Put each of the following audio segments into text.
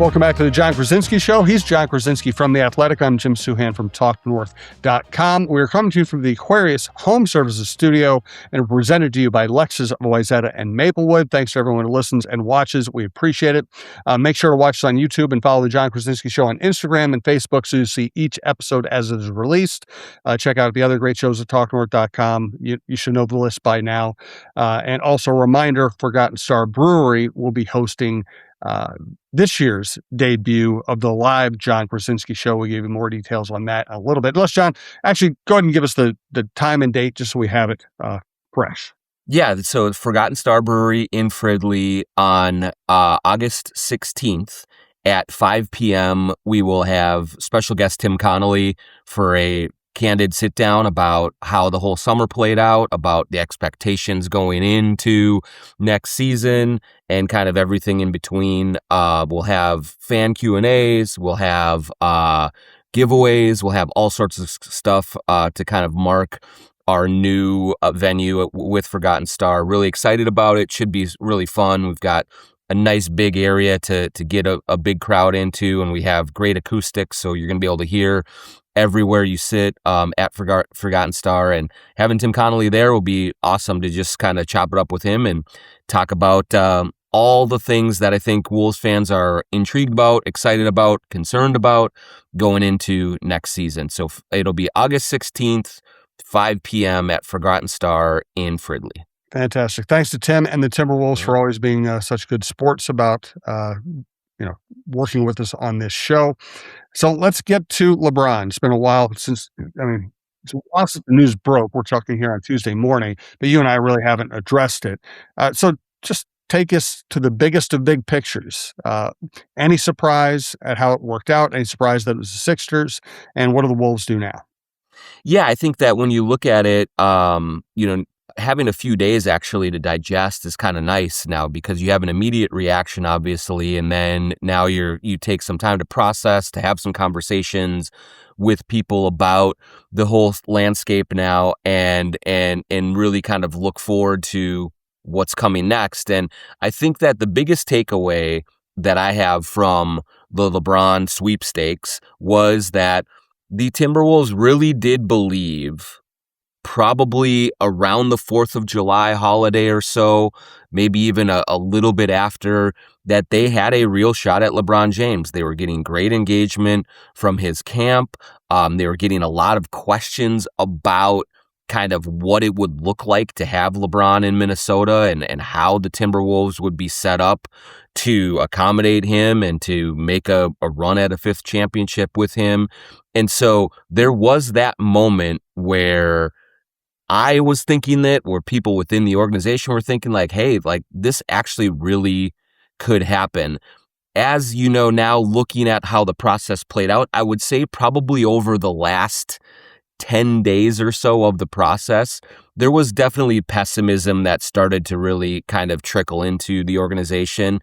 Welcome back to the Jon Krawczynski Show. He's Jon Krawczynski from The Athletic. I'm Jim Suhan from TalkNorth.com. We're coming to you from the Aquarius Home Services Studio and we're presented to you by Lexus of Wayzata and Maplewood. Thanks to everyone who listens and watches. We appreciate it. Make sure to watch us on YouTube and follow the Jon Krawczynski Show on Instagram and Facebook so you see each episode as it is released. Check out the other great shows at TalkNorth.com. You should know the list by now. And also a reminder, Forgotten Star Brewery will be hosting this year's debut of the live Jon Krawczynski Show. We'll give you more details on that in a little bit. Let's, John, actually go ahead and give us the time and date just so we have it fresh. Yeah, so it's Forgotten Star Brewery in Fridley on August 16th at 5 p.m. We will have special guest Tim Connolly for a candid sit down about how the whole summer played out, about the expectations going into next season, and kind of everything in between. We'll have fan Q&As, we'll have giveaways, we'll have all sorts of stuff to kind of mark our new venue with Forgotten Star. Really excited about it. Should be really fun. We've got a nice big area to get a big crowd into, and we have great acoustics, so you're going to be able to hear everywhere you sit at Forgotten Star. And having Tim Connolly there will be awesome to just kind of chop it up with him and talk about all the things that I think Wolves fans are intrigued about, excited about, concerned about going into next season. So it'll be August 16th, 5 p.m. at Forgotten Star in Fridley. Fantastic. Thanks to Tim and the Timberwolves for always being such good sports about working with us on this show. So let's get to LeBron. It's been a while since the news broke. We're talking here on Tuesday morning, but you and I really haven't addressed it. So just take us to the biggest of big pictures. Any surprise at how it worked out? Any surprise that it was the Sixers? And what do the Wolves do now? Yeah, I think that when you look at it, having a few days actually to digest is kind of nice now because you have an immediate reaction, obviously, and then now you take some time to process, to have some conversations with people about the whole landscape now, and really kind of look forward to what's coming next. And I think that the biggest takeaway that I have from the LeBron sweepstakes was that the Timberwolves really did believe, probably around the 4th of July holiday or so, maybe even a little bit after, that they had a real shot at LeBron James. They were getting great engagement from his camp. They were getting a lot of questions about kind of what it would look like to have LeBron in Minnesota and how the Timberwolves would be set up to accommodate him and to make a run at a 5th championship with him. And so there was that moment where I was thinking that, where people within the organization were thinking like, hey, like this actually really could happen. As you know, now looking at how the process played out, I would say probably over the last 10 days or so of the process, there was definitely pessimism that started to really kind of trickle into the organization.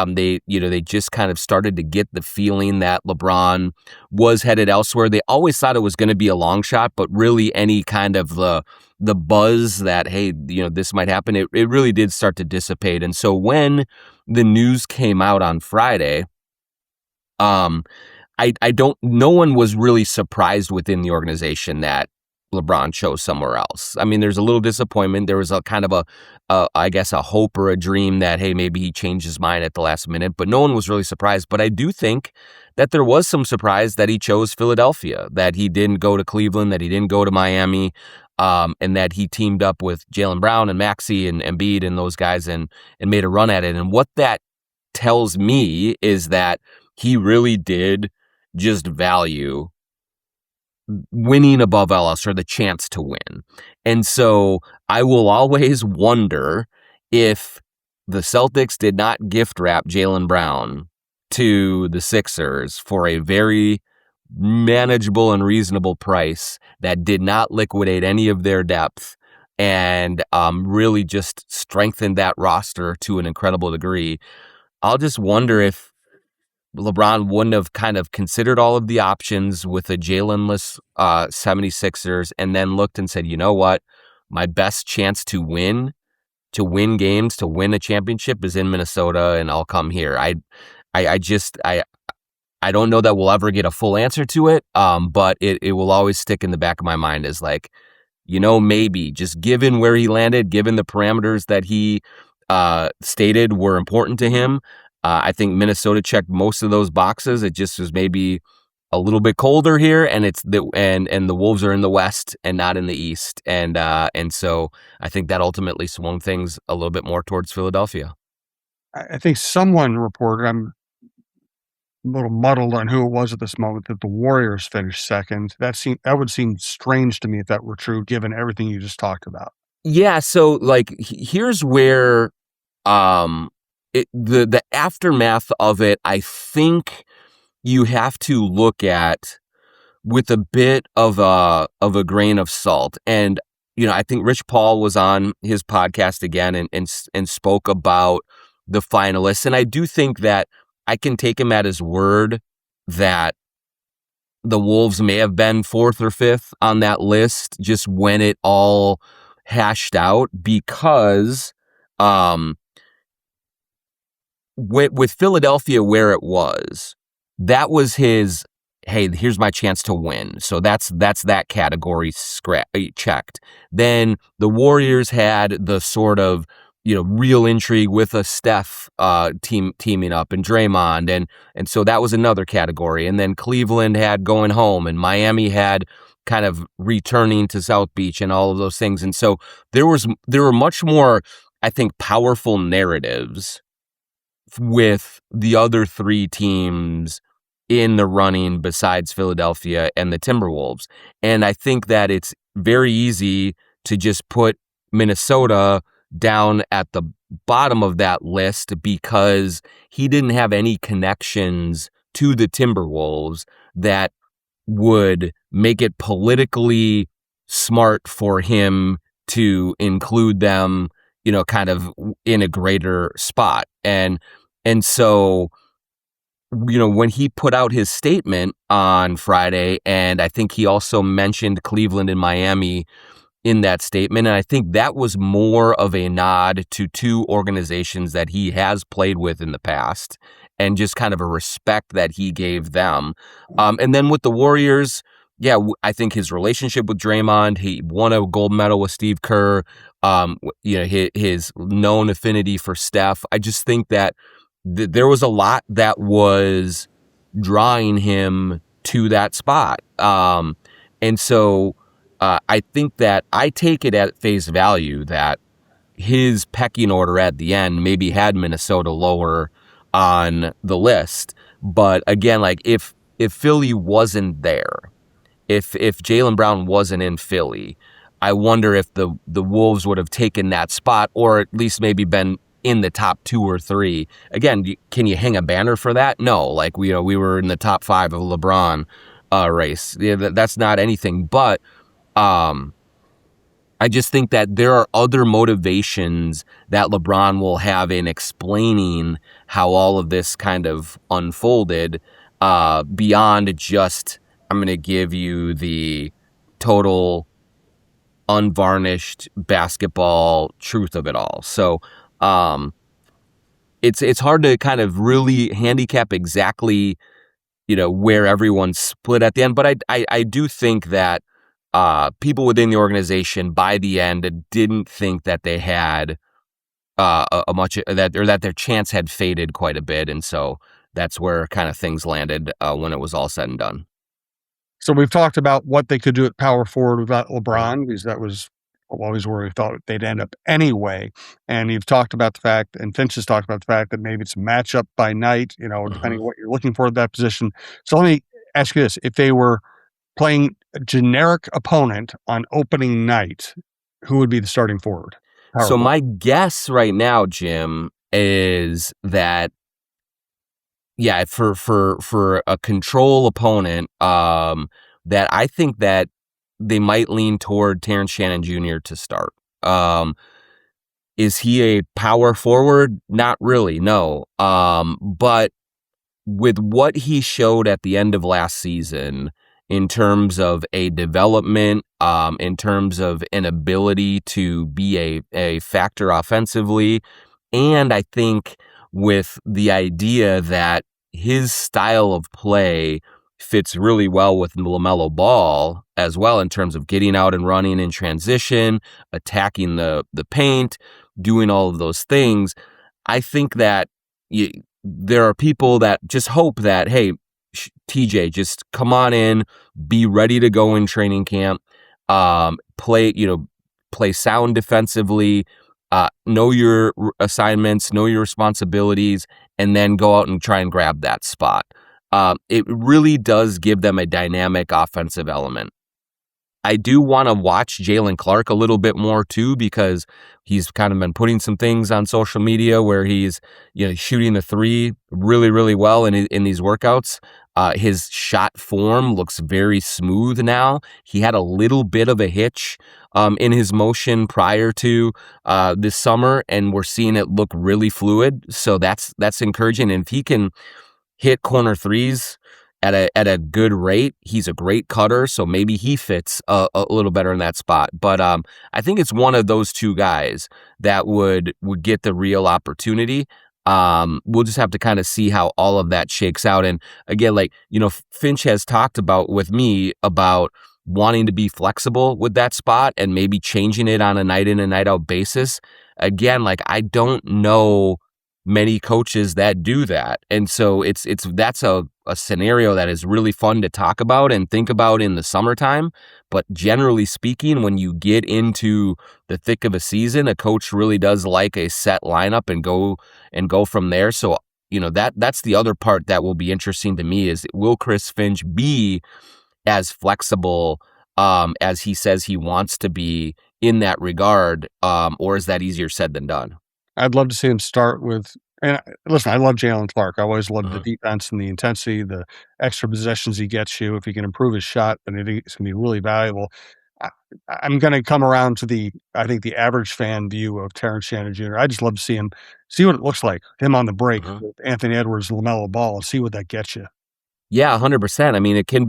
They just kind of started to get the feeling that LeBron was headed elsewhere. They always thought it was going to be a long shot, but really any kind of the buzz that, hey, this might happen, it really did start to dissipate. And so when the news came out on Friday, no one was really surprised within the organization that LeBron chose somewhere else. I mean, there's a little disappointment. There was a kind of a hope or a dream that, hey, maybe he changed his mind at the last minute, but no one was really surprised. But I do think that there was some surprise that he chose Philadelphia, that he didn't go to Cleveland, that he didn't go to Miami, and that he teamed up with Jaylen Brown and Maxey and Embiid and those guys and made a run at it. And what that tells me is that he really did just value winning above all else, or the chance to win. And so I will always wonder if the Celtics did not gift wrap Jaylen Brown to the Sixers for a very manageable and reasonable price that did not liquidate any of their depth and really just strengthened that roster to an incredible degree. I'll just wonder if LeBron wouldn't have kind of considered all of the options with a Jalen-less 76ers and then looked and said, you know what, my best chance to win games, to win a championship is in Minnesota, and I'll come here. I don't know that we'll ever get a full answer to it, but it will always stick in the back of my mind as like, maybe just given where he landed, given the parameters that he stated were important to him, I think Minnesota checked most of those boxes. It just was maybe a little bit colder here, and and the Wolves are in the West and not in the East, and so I think that ultimately swung things a little bit more towards Philadelphia. I think someone reported, I'm a little muddled on who it was at this moment, that the Warriors finished second. That would seem strange to me if that were true, given everything you just talked about. Yeah, so like here's where the aftermath of it, I think you have to look at with a bit of a grain of salt. And I think Rich Paul was on his podcast again and spoke about the finalists, and I do think that I can take him at his word that the Wolves may have been fourth or fifth on that list just when it all hashed out, because with Philadelphia where it was, that was his, hey, here's my chance to win. So that's that category checked. Then the Warriors had the sort of real intrigue with a Steph teaming up and Draymond, and so that was another category. And then Cleveland had going home, and Miami had kind of returning to South Beach and all of those things. And so there were much more, I think, powerful narratives with the other three teams in the running besides Philadelphia and the Timberwolves. And I think that it's very easy to just put Minnesota down at the bottom of that list because he didn't have any connections to the Timberwolves that would make it politically smart for him to include them, kind of in a greater spot. And so, when he put out his statement on Friday, and I think he also mentioned Cleveland and Miami in that statement, and I think that was more of a nod to two organizations that he has played with in the past, and just kind of a respect that he gave them. And then with the Warriors, yeah, I think his relationship with Draymond, he won a gold medal with Steve Kerr, his known affinity for Steph. I just think that there was a lot that was drawing him to that spot. And so I think that I take it at face value that his pecking order at the end maybe had Minnesota lower on the list. But again, like if Philly wasn't there, if Jaylen Brown wasn't in Philly, I wonder if the Wolves would have taken that spot, or at least maybe been in the top 2 or 3. Again, can you hang a banner for that? No, like we were in the top 5 of LeBron race. Yeah, that's not anything. But I just think that there are other motivations that LeBron will have in explaining how all of this kind of unfolded, beyond just, I'm going to give you the total unvarnished basketball truth of it all. So it's hard to kind of really handicap exactly, where everyone's split at the end. But I do think that people within the organization by the end didn't think that they had that their chance had faded quite a bit, and so that's where kind of things landed when it was all said and done. So we've talked about what they could do at power forward without LeBron, because that was always where we thought they'd end up anyway. And you've talked about the fact, and Finch has talked about the fact that maybe it's a matchup by night, depending on what you're looking for at that position. So let me ask you this. If they were playing a generic opponent on opening night, who would be the starting forward? So my guess right now, Jim, is that, yeah, for a control opponent, that I think that they might lean toward Terrence Shannon Jr. to start. Is he a power forward? Not really, no. But with what he showed at the end of last season, in terms of a development, in terms of an ability to be a factor offensively, and I think with the idea that his style of play fits really well with LaMelo Ball as well in terms of getting out and running in transition, attacking the paint, doing all of those things. I think that there are people that just hope that, hey, TJ, just come on in, be ready to go in training camp, play sound defensively, know your assignments, know your responsibilities, and then go out and try and grab that spot. It really does give them a dynamic offensive element. I do want to watch Jalen Clark a little bit more too, because he's kind of been putting some things on social media where he's shooting the three really, really well in these workouts. His shot form looks very smooth now. He had a little bit of a hitch in his motion prior to this summer, and we're seeing it look really fluid. So that's encouraging. And if he can hit corner threes at a good rate, he's a great cutter, so maybe he fits a little better in that spot. But I think it's one of those two guys that would get the real opportunity. We'll just have to kind of see how all of that shakes out. And again, Finch has talked with me about wanting to be flexible with that spot and maybe changing it on a night in and night out basis. Again, I don't know many coaches that do that. And so that's a scenario that is really fun to talk about and think about in the summertime. But generally speaking, when you get into the thick of a season, a coach really does like a set lineup and go from there. So, that's the other part that will be interesting to me is, will Chris Finch be as flexible as he says he wants to be in that regard? Or is that easier said than done? I'd love to see him start with, and listen, I love Jalen Clark. I always loved the defense and the intensity, the extra possessions he gets you. If he can improve his shot, then it's going to be really valuable. I'm going to come around to I think the average fan view of Terrence Shannon Jr. I just love to see what it looks like, him on the break with Anthony Edwards, LaMelo Ball, and see what that gets you. Yeah, 100%. I mean, it could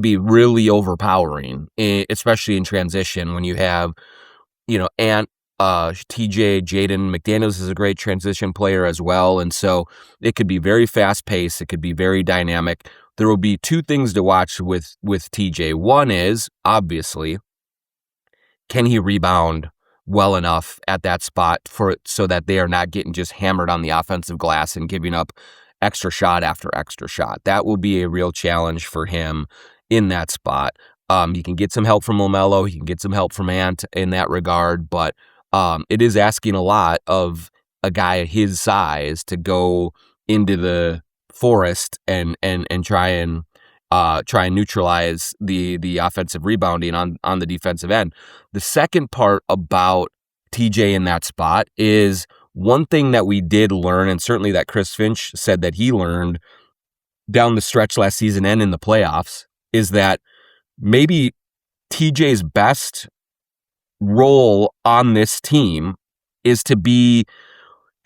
be really overpowering, especially in transition when you have, TJ, Jaden McDaniels is a great transition player as well. And so it could be very fast paced. It could be very dynamic. There will be two things to watch with TJ. One is, obviously, can he rebound well enough at that spot so that they are not getting just hammered on the offensive glass and giving up extra shot after extra shot. That will be a real challenge for him in that spot. He can get some help from LaMelo. He can get some help from Ant in that regard, but it is asking a lot of a guy his size to go into the forest and try and neutralize the offensive rebounding on the defensive end. The second part about TJ in that spot is one thing that we did learn, and certainly that Chris Finch said that he learned down the stretch last season and in the playoffs, is that maybe TJ's best role on this team is to be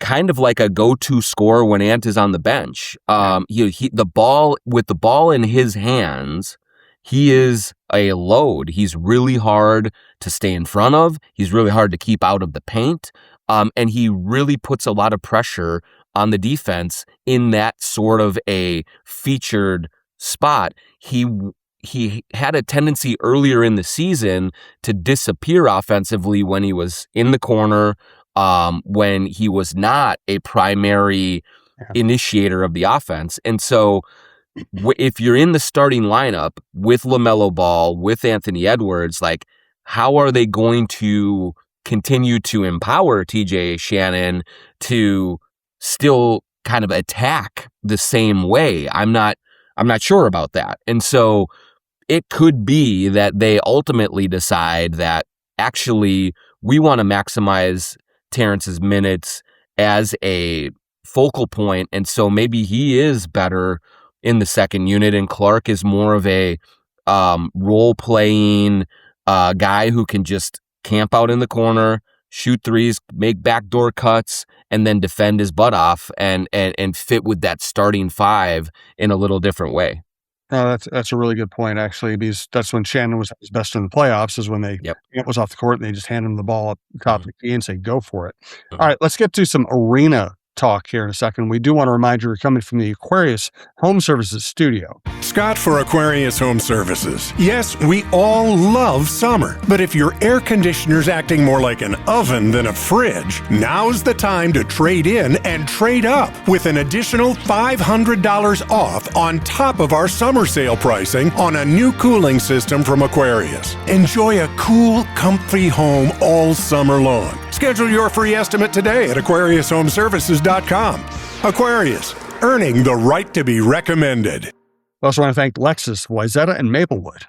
kind of like a go-to scorer when Ant is on the bench. The ball in his hands, he is a load. He's really hard to stay in front of. He's really hard to keep out of the paint. And he really puts a lot of pressure on the defense in that sort of a featured spot. He had a tendency earlier in the season to disappear offensively when he was in the corner, when he was not a primary initiator of the offense. And so if you're in the starting lineup with LaMelo Ball, with Anthony Edwards, how are they going to continue to empower TJ Shannon to still kind of attack the same way? I'm not sure about that. And so it could be that they ultimately decide that actually we want to maximize Terrence's minutes as a focal point. And so maybe he is better in the second unit and Clark is more of a role-playing guy who can just camp out in the corner, shoot threes, make backdoor cuts, and then defend his butt off and fit with that starting five in a little different way. No, that's a really good point, actually, because that's when Shannon was at his best in the playoffs, is when Ant was off the court and they just hand him the ball at the top of the key and say, go for it. All right, let's get to some arena talk here in a second. We do want to remind you we're coming from the Aquarius Home Services studio. Scott for Aquarius Home Services. Yes, we all love summer, but if your air conditioner's acting more like an oven than a fridge, now's the time to trade in and trade up with an additional $500 off on top of our summer sale pricing on a new cooling system from Aquarius. Enjoy a cool, comfy home all summer long. Schedule your free estimate today at AquariusHomeservices.com. Aquarius, earning the right to be recommended. We also want to thank Lexus, Wayzata, and Maplewood.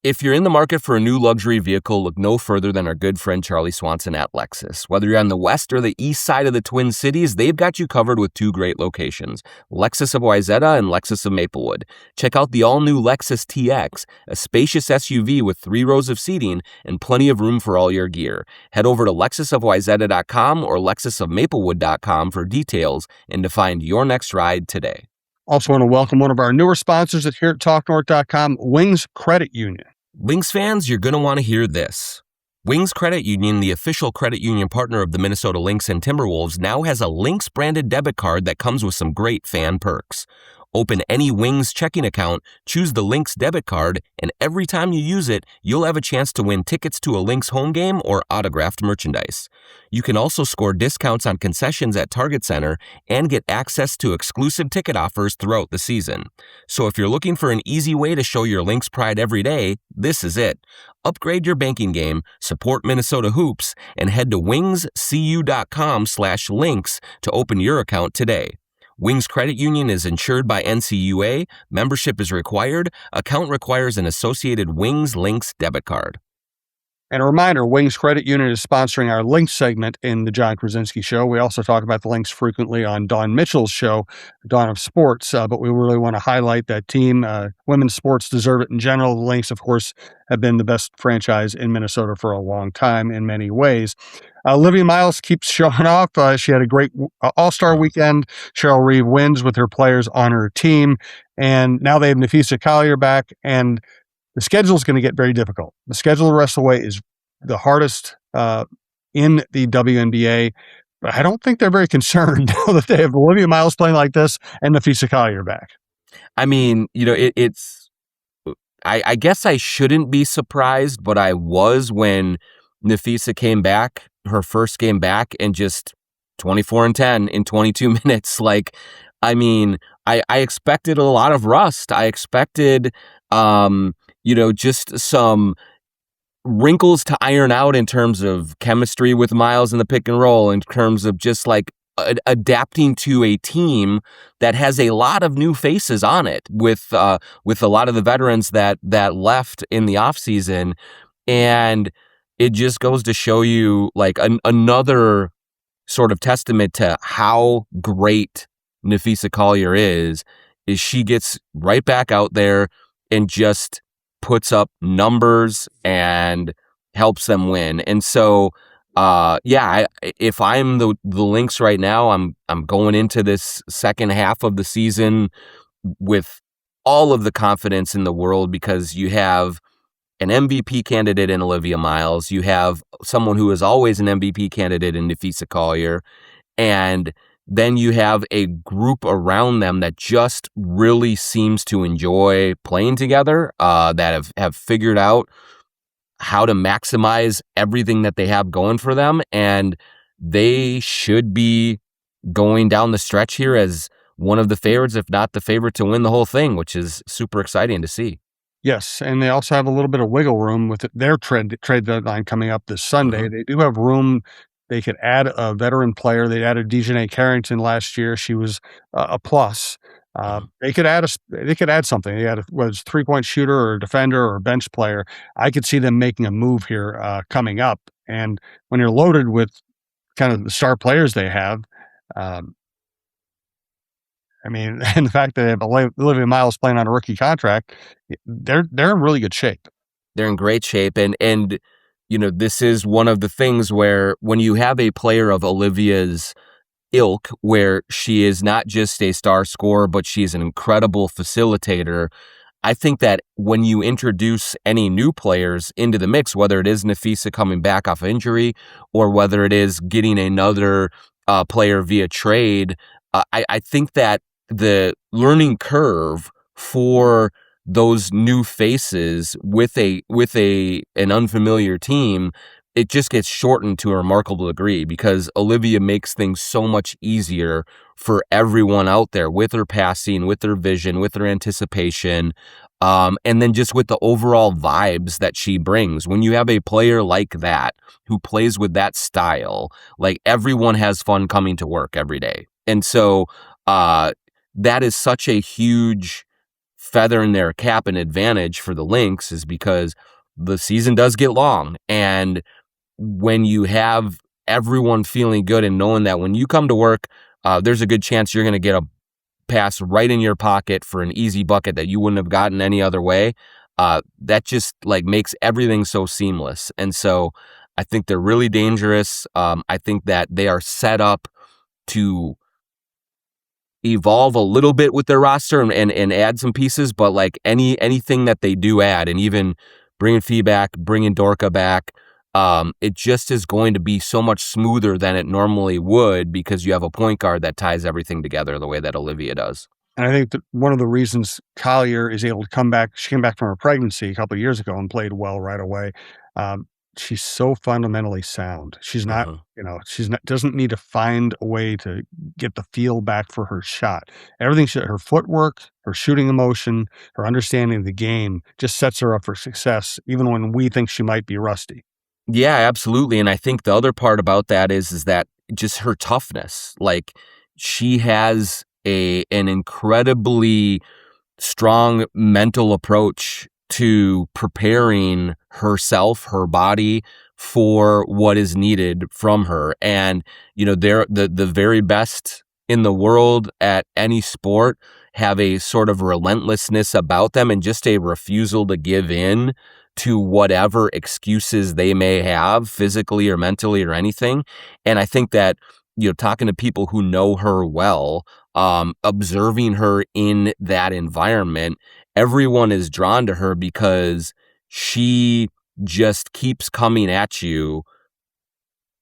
If you're in the market for a new luxury vehicle, look no further than our good friend Charlie Swanson at Lexus. Whether you're on the west or the east side of the Twin Cities, they've got you covered with two great locations, Lexus of Wayzata and Lexus of Maplewood. Check out the all-new Lexus TX, a spacious SUV with 3 rows of seating and plenty of room for all your gear. Head over to lexusofwayzata.com or lexusofmaplewood.com for details and to find your next ride today. Also want to welcome one of our newer sponsors here at TalkNorth.com, Wings Credit Union. Wings fans, you're going to want to hear this. Wings Credit Union, the official credit union partner of the Minnesota Lynx and Timberwolves, now has a Lynx-branded debit card that comes with some great fan perks. Open any Wings checking account, choose the Lynx debit card, and every time you use it, you'll have a chance to win tickets to a Lynx home game or autographed merchandise. You can also score discounts on concessions at Target Center and get access to exclusive ticket offers throughout the season. So if you're looking for an easy way to show your Lynx pride every day, this is it. Upgrade your banking game, support Minnesota hoops, and head to wingscu.com/Lynx to open your account today. Wings Credit Union is insured by NCUA, membership is required, account requires an associated Wings Lynx debit card. And a reminder, Wings Credit Union is sponsoring our Lynx segment in the Jon Krawczynski Show. We also talk about the Lynx frequently on Dawn Mitchell's show, Dawn of Sports, but we really want to highlight that team. Women's sports deserve it in general. The Lynx, of course, have been the best franchise in Minnesota for a long time in many ways. Olivia Miles keeps showing off. She had a great All-Star weekend. Cheryl Reeve wins with her players on her team. And now they have Nafisa Collier back, and the schedule is going to get very difficult. The schedule the rest of the way is the hardest in the WNBA, but I don't think they're very concerned now that they have Olivia Miles playing like this and Nafisa Collier back. I mean, I guess I shouldn't be surprised, but I was when Nafisa came back, her first game back, and just 24-10 in 22 minutes. Like, I mean, I expected a lot of rust. I expected, just some wrinkles to iron out in terms of chemistry with Miles in the pick and roll, in terms of just like adapting to a team that has a lot of new faces on it with a lot of the veterans that left in the offseason. And it just goes to show you like another sort of testament to how great Nafisa Collier is she gets right back out there and just puts up numbers and helps them win. And so, if I'm the Lynx right now, I'm going into this second half of the season with all of the confidence in the world, because you have an MVP candidate in Olivia Miles, you have someone who is always an MVP candidate in Nafisa Collier, and then you have a group around them that just really seems to enjoy playing together, that have figured out how to maximize everything that they have going for them. And they should be going down the stretch here as one of the favorites, if not the favorite, to win the whole thing, which is super exciting to see. Yes, and they also have a little bit of wiggle room with their trade deadline coming up this Sunday. Mm-hmm. They do have room. They could add a veteran player. They added Dejanay Carrington last year. She was a plus. They could add something. They had whether it's a 3-point shooter or a defender or a bench player. I could see them making a move here coming up. And when you're loaded with kind of the star players they have, and the fact that they have Olivia Miles playing on a rookie contract, they're in really good shape. They're in great shape, and this is one of the things where when you have a player of Olivia's ilk, where she is not just a star scorer, but she's an incredible facilitator, I think that when you introduce any new players into the mix, whether it is Nafisa coming back off injury or whether it is getting another player via trade, I think that the learning curve for those new faces with an unfamiliar team, it just gets shortened to a remarkable degree because Olivia makes things so much easier for everyone out there with her passing, with her vision, with her anticipation, and then just with the overall vibes that she brings. When you have a player like that who plays with that style, like everyone has fun coming to work every day. And so that is such a huge feather in their cap and advantage for the Lynx, is because the season does get long. And when you have everyone feeling good and knowing that when you come to work, there's a good chance you're going to get a pass right in your pocket for an easy bucket that you wouldn't have gotten any other way, that just like makes everything so seamless. And so I think they're really dangerous. I think that they are set up to evolve a little bit with their roster and add some pieces, but like anything that they do add, and even bringing feedback, bringing Dorka back, it just is going to be so much smoother than it normally would because you have a point guard that ties everything together the way that Olivia does. And I think that one of the reasons Collier is able to come back, she came back from her pregnancy a couple of years ago and played well right away. She's so fundamentally sound. She's not, doesn't need to find a way to get the feel back for her shot. Everything, her footwork, her shooting emotion, her understanding of the game just sets her up for success, even when we think she might be rusty. Yeah, absolutely. And I think the other part about that is that just her toughness. Like, she has an incredibly strong mental approach to preparing herself, her body, for what is needed from her. And, they're the very best in the world at any sport have a sort of relentlessness about them and just a refusal to give in to whatever excuses they may have physically or mentally or anything. And I think that, talking to people who know her well, observing her in that environment, everyone is drawn to her because she just keeps coming at you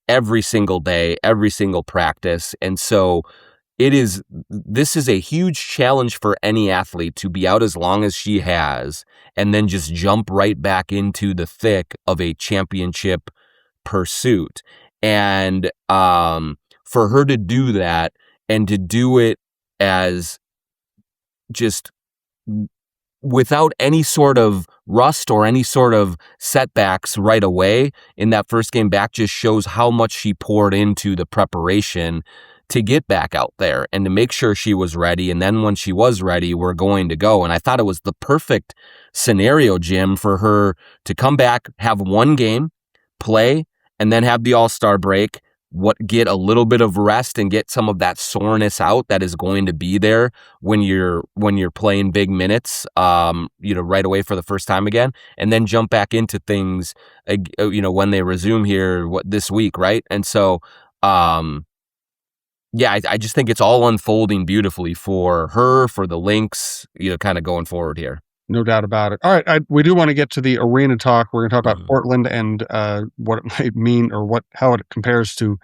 every single day, every single practice. And so this is a huge challenge for any athlete to be out as long as she has and then just jump right back into the thick of a championship pursuit. And for her to do that and to do it as just without any sort of rust or any sort of setbacks right away in that first game back just shows how much she poured into the preparation to get back out there and to make sure she was ready. And then when she was ready, we're going to go. And I thought it was the perfect scenario, Jim, for her to come back, have one game, play, and then have the All-Star break, get a little bit of rest and get some of that soreness out that is going to be there when you're playing big minutes, right away for the first time again, and then jump back into things, when they resume here this week, right? And so, I just think it's all unfolding beautifully for her, for the Lynx, kind of going forward here. No doubt about it. All right, we do want to get to the arena talk. We're going to talk about Portland and what it might mean or how it compares to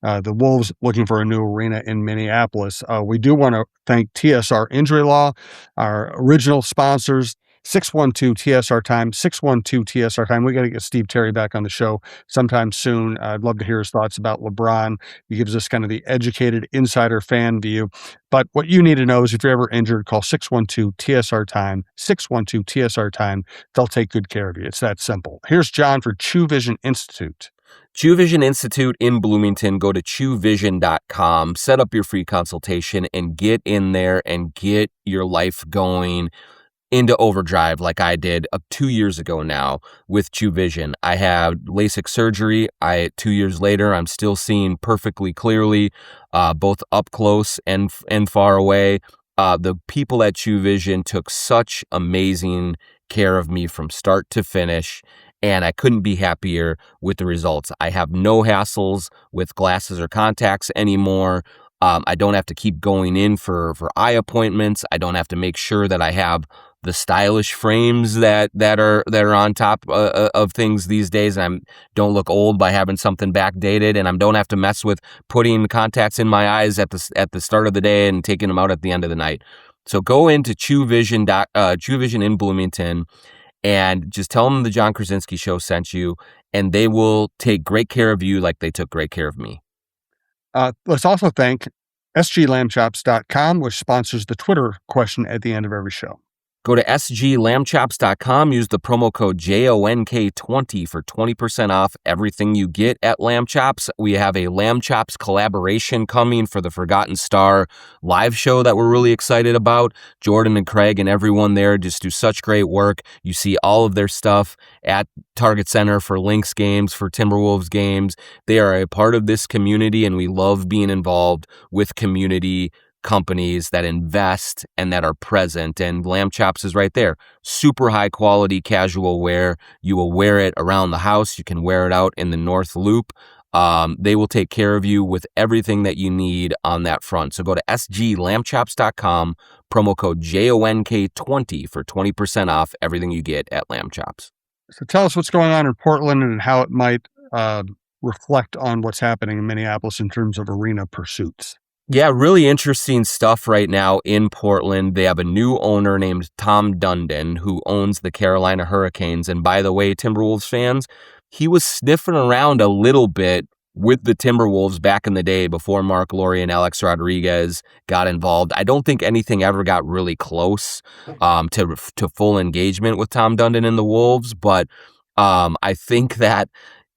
the Wolves looking for a new arena in Minneapolis. We do want to thank TSR Injury Law, our original sponsors. 612 TSR time, 612 TSR time. We got to get Steve Terry back on the show sometime soon. I'd love to hear his thoughts about LeBron. He gives us kind of the educated insider fan view. But what you need to know is if you're ever injured, call 612 TSR time, 612 TSR time. They'll take good care of you. It's that simple. Here's John for True Vision Institute. True Vision Institute in Bloomington. Go to truevision.com, set up your free consultation, and get in there and get your life going into overdrive like I did 2 years ago now with True Vision. I had LASIK surgery. 2 years later, I'm still seeing perfectly clearly, both up close and far away. The people at True Vision took such amazing care of me from start to finish, and I couldn't be happier with the results. I have no hassles with glasses or contacts anymore. I don't have to keep going in for eye appointments. I don't have to make sure that I have the stylish frames that are on top of things these days. I don't look old by having something backdated, and I don't have to mess with putting contacts in my eyes at the start of the day and taking them out at the end of the night. So go into True Vision in Bloomington and just tell them the Jon Krawczynski Show sent you, and they will take great care of you like they took great care of me. Let's also thank sglambchops.com, which sponsors the Twitter question at the end of every show. Go to sglambchops.com, use the promo code JONK20 for 20% off everything you get at Lamb Chops. We have a Lamb Chops collaboration coming for the Forgotten Star live show that we're really excited about. Jordan and Craig and everyone there just do such great work. You see all of their stuff at Target Center for Lynx games, for Timberwolves games. They are a part of this community, and we love being involved with community companies that invest and that are present, and Lamb Chops is right there. Super high quality casual wear. You will wear it around the house. You can wear it out in the North Loop. They will take care of you with everything that you need on that front. So go to sglambchops.com, promo code JONK20 for 20% off everything you get at Lamb Chops. So tell us what's going on in Portland and how it might reflect on what's happening in Minneapolis in terms of arena pursuits. Yeah, really interesting stuff right now in Portland. They have a new owner named Tom Dundon who owns the Carolina Hurricanes. And by the way, Timberwolves fans, he was sniffing around a little bit with the Timberwolves back in the day before Mark Lowry and Alex Rodriguez got involved. I don't think anything ever got really close to full engagement with Tom Dundon and the Wolves, but I think that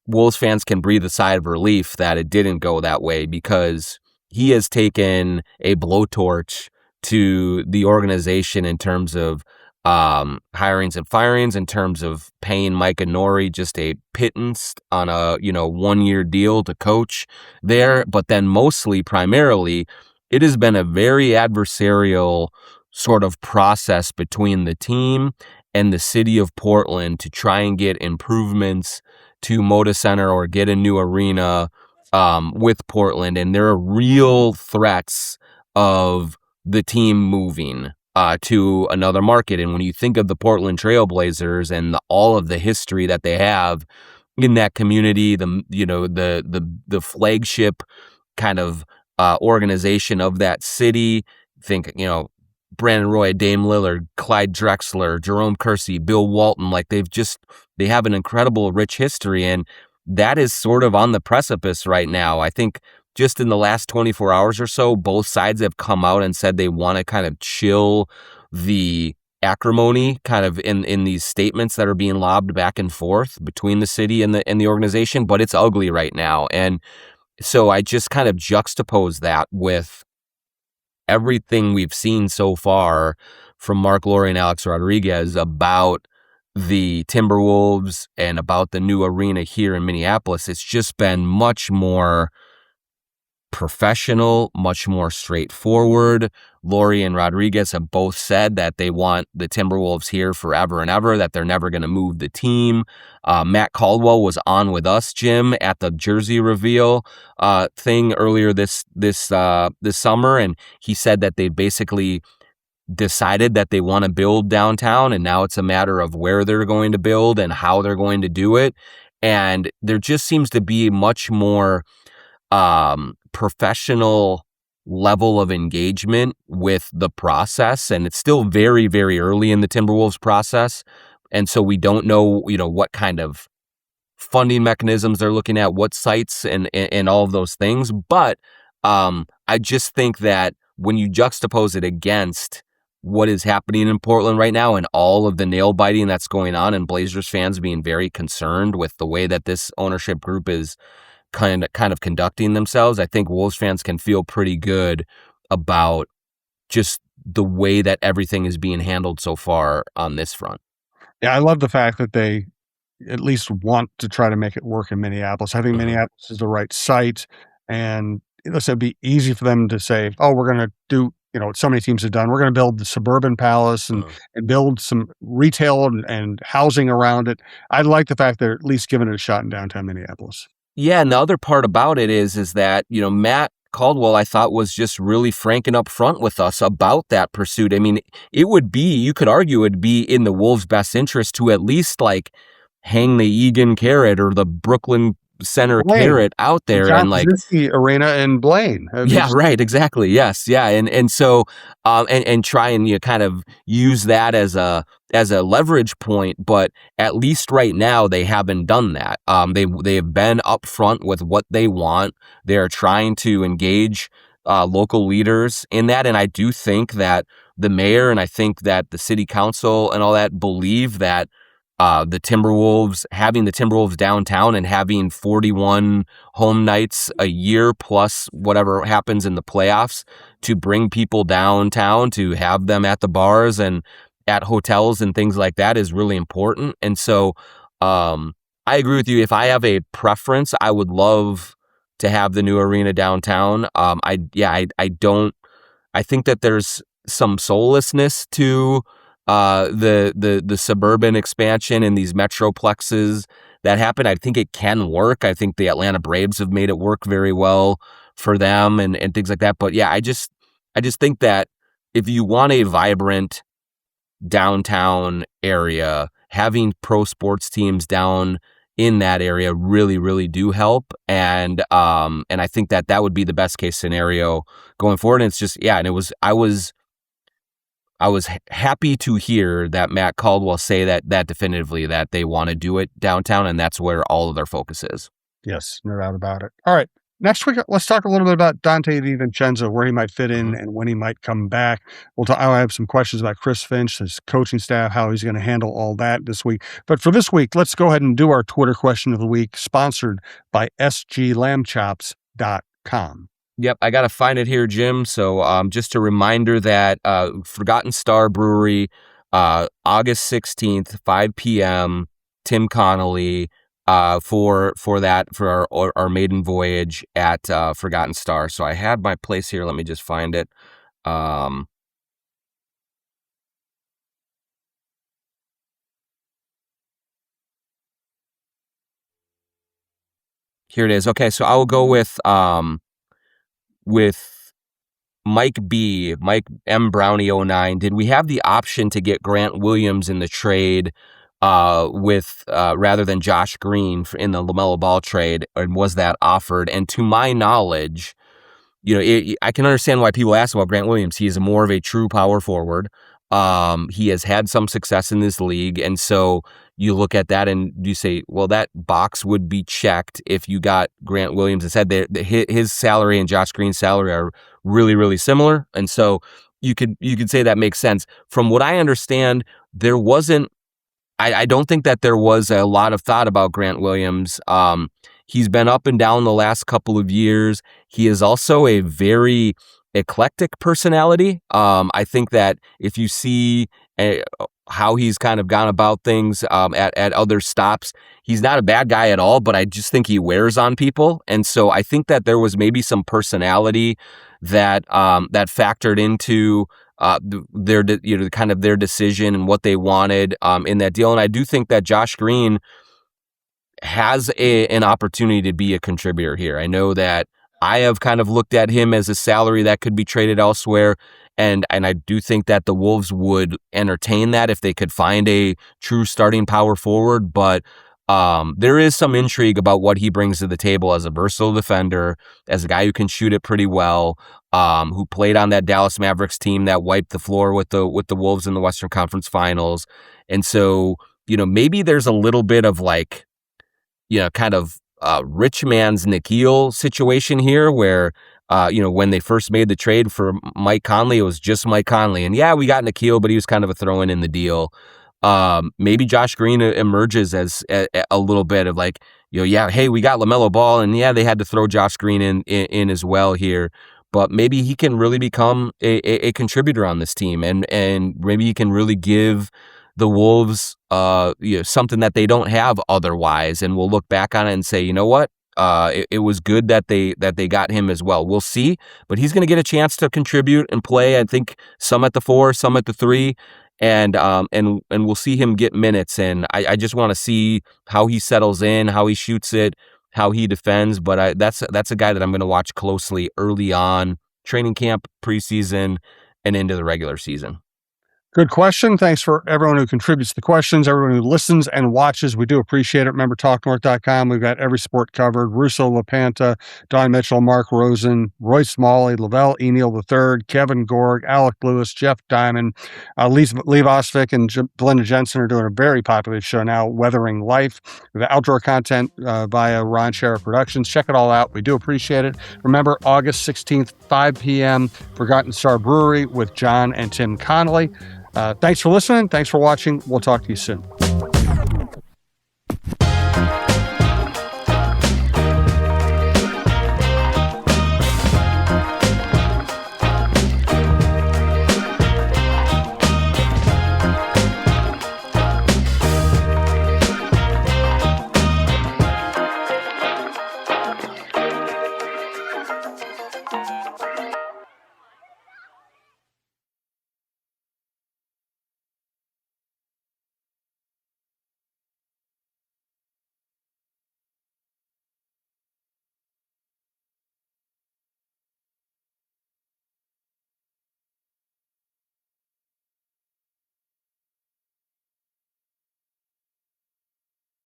Wolves fans can breathe a sigh of relief that it didn't go that way, because he has taken a blowtorch to the organization in terms of hirings and firings, in terms of paying Micah Nori just a pittance on a 1-year deal to coach there. But then primarily, it has been a very adversarial sort of process between the team and the city of Portland to try and get improvements to Moda Center or get a new arena with Portland, and there are real threats of the team moving to another market. And when you think of the Portland Trailblazers and all of the history that they have in that community, the flagship kind of organization of that city, think Brandon Roy, Dame Lillard, Clyde Drexler, Jerome Kersey, Bill Walton, like they have an incredible rich history, and that is sort of on the precipice right now. I think just in the last 24 hours or so, both sides have come out and said they want to kind of chill the acrimony kind of in these statements that are being lobbed back and forth between the city and the organization, but it's ugly right now. And so I just kind of juxtapose that with everything we've seen so far from Mark Lowry and Alex Rodriguez about the Timberwolves and about the new arena here in Minneapolis. It's just been much more professional, much more straightforward. Lowry and Rodriguez have both said that they want the Timberwolves here forever and ever, that they're never going to move the team. Matt Caldwell was on with us, Jim, at the jersey reveal thing earlier this summer, and he said that they basically decided that they want to build downtown, and now it's a matter of where they're going to build and how they're going to do it. And there just seems to be much more professional level of engagement with the process, and it's still very, very early in the Timberwolves process, and so we don't know what kind of funding mechanisms they're looking at, what sites and all of those things. But I just think that when you juxtapose it against what is happening in Portland right now and all of the nail biting that's going on, and Blazers fans being very concerned with the way that this ownership group is kind of conducting themselves, I think Wolves fans can feel pretty good about just the way that everything is being handled so far on this front. Yeah, I love the fact that they at least want to try to make it work in Minneapolis. I think Minneapolis is the right site, and it'd be easy for them to say, oh, we're going to do, so many teams have done, we're going to build the suburban palace and build some retail and housing around it. I like the fact they're at least giving it a shot in downtown Minneapolis. Yeah, and the other part about it is that, Matt Caldwell, I thought, was just really frank and upfront with us about that pursuit. I mean, you could argue it would be in the Wolves' best interest to at least like hang the Egan carrot or the Brooklyn Center carrot out there and like the arena in Blaine. Yeah, right. Exactly. Yes. Yeah. And so, and try and kind of use that as a leverage point, but at least right now they haven't done that. They have been upfront with what they want. They're trying to engage local leaders in that, and I do think that the mayor and I think that the city council and all that believe that having the Timberwolves downtown and having 41 home nights a year plus whatever happens in the playoffs to bring people downtown to have them at the bars and at hotels and things like that is really important. And so I agree with you. If I have a preference, I would love to have the new arena downtown. I think that there's some soullessness to the suburban expansion and these metroplexes that happen. I think it can work. I think the Atlanta Braves have made it work very well for them and things like that. But yeah, I just think that if you want a vibrant downtown area, having pro sports teams down in that area really, really do help. And I think that would be the best case scenario going forward. And it's just, yeah, and I was happy to hear that Matt Caldwell say that definitively, that they want to do it downtown, and that's where all of their focus is. Yes, no doubt about it. All right. Next week, let's talk a little bit about Dante DiVincenzo, where he might fit in and when he might come back. I'll have some questions about Chris Finch, his coaching staff, how he's going to handle all that this week. But for this week, let's go ahead and do our Twitter question of the week, sponsored by sglambchops.com. Yep, I got to find it here, Jim. So just a reminder that Forgotten Star Brewery, August 16th, 5 p.m., Tim Connolly, for our maiden voyage at Forgotten Star. So I had my place here. Let me just find it. Here it is. Okay, so I will go with Mike M. Brownie 09. Did we have the option to get Grant Williams in the trade with rather than Josh Green in the LaMelo Ball trade, and was that offered? And to my knowledge, I can understand why people ask about Grant Williams. He is more of a true power forward. He has had some success in this league, and so you look at that and you say, well, that box would be checked if you got Grant Williams instead. His salary and Josh Green's salary are really, really similar, and so you could say that makes sense. From what I understand, there wasn't. I don't think that there was a lot of thought about Grant Williams. He's been up and down the last couple of years. He is also a very eclectic personality. I think that if you see how he's kind of gone about things at other stops, he's not a bad guy at all, but I just think he wears on people. And so I think that there was maybe some personality that factored into their decision and what they wanted in that deal. And I do think that Josh Green has an opportunity to be a contributor here. I know that I have kind of looked at him as a salary that could be traded elsewhere, and I do think that the Wolves would entertain that if they could find a true starting power forward. But there is some intrigue about what he brings to the table as a versatile defender, as a guy who can shoot it pretty well, who played on that Dallas Mavericks team that wiped the floor with the Wolves in the Western Conference Finals. And so, maybe there's a little bit of like, kind of rich man's Nikhil situation here where, when they first made the trade for Mike Conley, it was just Mike Conley. And yeah, we got Nikhil, but he was kind of a throw in the deal. Maybe Josh Green emerges as a little bit of like, hey, we got LaMelo Ball, and yeah, they had to throw Josh Green in as well here. But maybe he can really become a contributor on this team, and maybe he can really give the Wolves something that they don't have otherwise, and we'll look back on it and say, you know what, it was good that they got him as well. We'll see, but he's going to get a chance to contribute and play. I think some at the 4, some at the 3, and we'll see him get minutes. And I just want to see how he settles in, how he shoots it. how he defends, but that's a guy that I'm going to watch closely early on, training camp, preseason, and into the regular season. Good question. Thanks for everyone who contributes the questions, everyone who listens and watches. We do appreciate it. Remember, TalkNorth.com. We've got every sport covered. Russo Lapanta, Don Mitchell, Mark Rosen, Roy Smalley, Lavelle Eniel III, Kevin Gorg, Alec Lewis, Jeff Diamond, Lee Vosvik, and Belinda Jensen are doing a very popular show now, Weathering Life. We have outdoor content via Ron Sheriff Productions. Check it all out. We do appreciate it. Remember, August 16th, 5 p.m., Forgotten Star Brewery with John and Tim Connolly. Thanks for listening. Thanks for watching. We'll talk to you soon.